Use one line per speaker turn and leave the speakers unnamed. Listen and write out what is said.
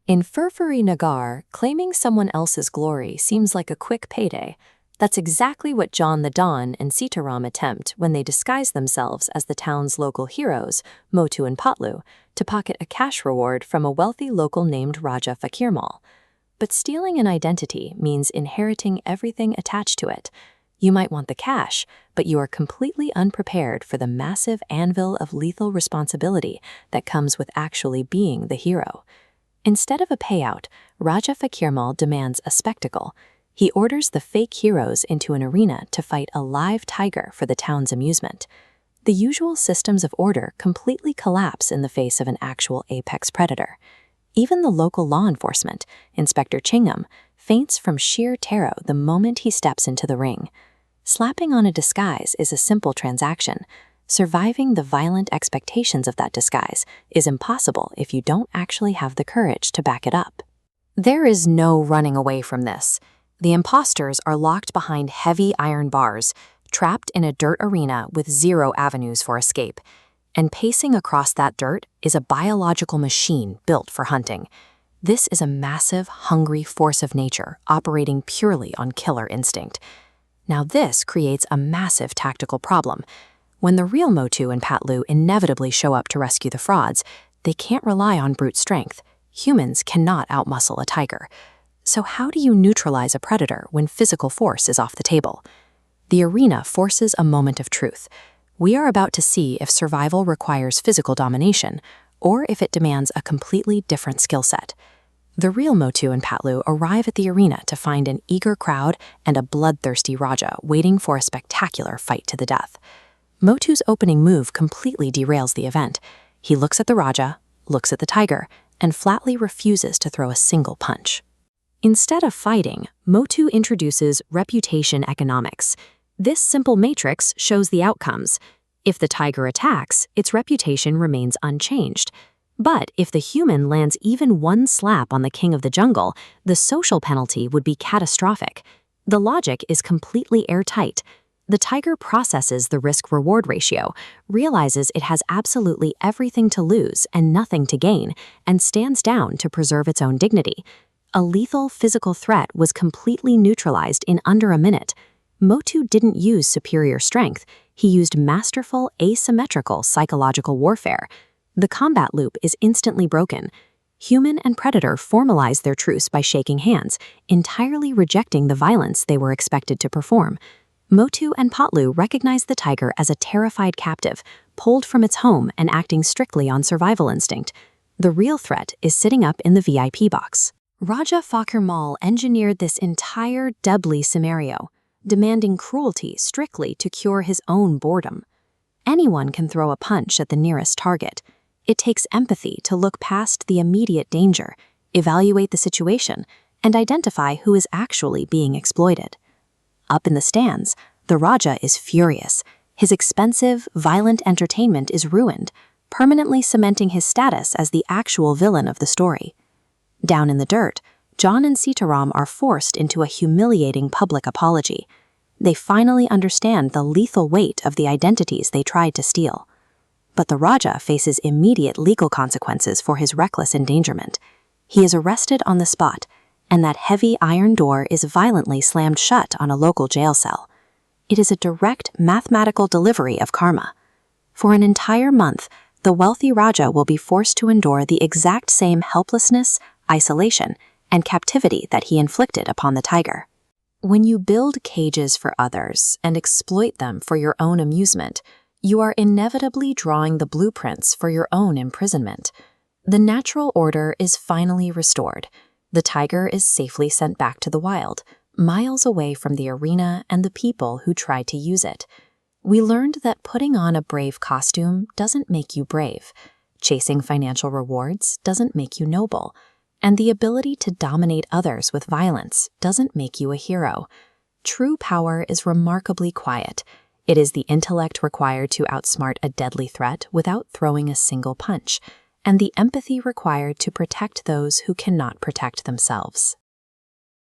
In Furfuri Nagar, claiming someone else's glory seems like a quick payday. That's exactly what John the Don and Sitaram attempt when they disguise themselves as the town's local heroes, Motu and Patlu, to pocket a cash reward from a wealthy local named Raja Fakirmal. But stealing an identity means inheriting everything attached to it. You might want the cash, but you are completely unprepared for the massive anvil of lethal responsibility that comes with actually being the hero. Instead of a payout, Raja Fakirmal demands a spectacle. He orders the fake heroes into an arena to fight a live tiger for the town's amusement. The usual systems of order completely collapse in the face of an actual apex predator. Even the local law enforcement, Inspector Chingam, faints from sheer terror the moment he steps into the ring. Slapping on a disguise is a simple transaction. Surviving the violent expectations of that disguise is impossible if you don't actually have the courage to back it up. There is no running away from this. The imposters are locked behind heavy iron bars, trapped in a dirt arena with zero avenues for escape. And pacing across that dirt is a biological machine built for hunting. This is a massive, hungry force of nature operating purely on killer instinct. Now this creates a massive tactical problem. When the real Motu and Patlu inevitably show up to rescue the frauds, they can't rely on brute strength. Humans cannot outmuscle a tiger. So how do you neutralize a predator when physical force is off the table? The arena forces a moment of truth. We are about to see if survival requires physical domination, or if it demands a completely different skill set. The real Motu and Patlu arrive at the arena to find an eager crowd and a bloodthirsty Raja waiting for a spectacular fight to the death. Motu's opening move completely derails the event. He looks at the Raja, looks at the tiger, and flatly refuses to throw a single punch. Instead of fighting, Motu introduces reputation economics. This simple matrix shows the outcomes. If the tiger attacks, its reputation remains unchanged. But if the human lands even one slap on the king of the jungle, the social penalty would be catastrophic. The logic is completely airtight. The tiger processes the risk-reward ratio, realizes it has absolutely everything to lose and nothing to gain, and stands down to preserve its own dignity. A lethal physical threat was completely neutralized in under a minute. Motu didn't use superior strength. He used masterful, asymmetrical psychological warfare. The combat loop is instantly broken. Human and predator formalize their truce by shaking hands, entirely rejecting the violence they were expected to perform. Motu and Patlu recognize the tiger as a terrified captive, pulled from its home and acting strictly on survival instinct. The real threat is sitting up in the VIP box. Raja Fakirmal engineered this entire deadly scenario, demanding cruelty strictly to cure his own boredom. Anyone can throw a punch at the nearest target. It takes empathy to look past the immediate danger, evaluate the situation, and identify who is actually being exploited. Up in the stands, the Raja is furious. His expensive, violent entertainment is ruined, permanently cementing his status as the actual villain of the story. Down in the dirt, John and Sitaram are forced into a humiliating public apology. They finally understand the lethal weight of the identities they tried to steal. But the Raja faces immediate legal consequences for his reckless endangerment. He is arrested on the spot, and that heavy iron door is violently slammed shut on a local jail cell. It is a direct mathematical delivery of karma. For an entire month, the wealthy Raja will be forced to endure the exact same helplessness, isolation, and captivity that he inflicted upon the tiger. When you build cages for others and exploit them for your own amusement, you are inevitably drawing the blueprints for your own imprisonment. The natural order is finally restored. The tiger is safely sent back to the wild, miles away from the arena and the people who tried to use it. We learned that putting on a brave costume doesn't make you brave. Chasing financial rewards doesn't make you noble. And the ability to dominate others with violence doesn't make you a hero. True power is remarkably quiet. It is the intellect required to outsmart a deadly threat without throwing a single punch, and the empathy required to protect those who cannot protect themselves.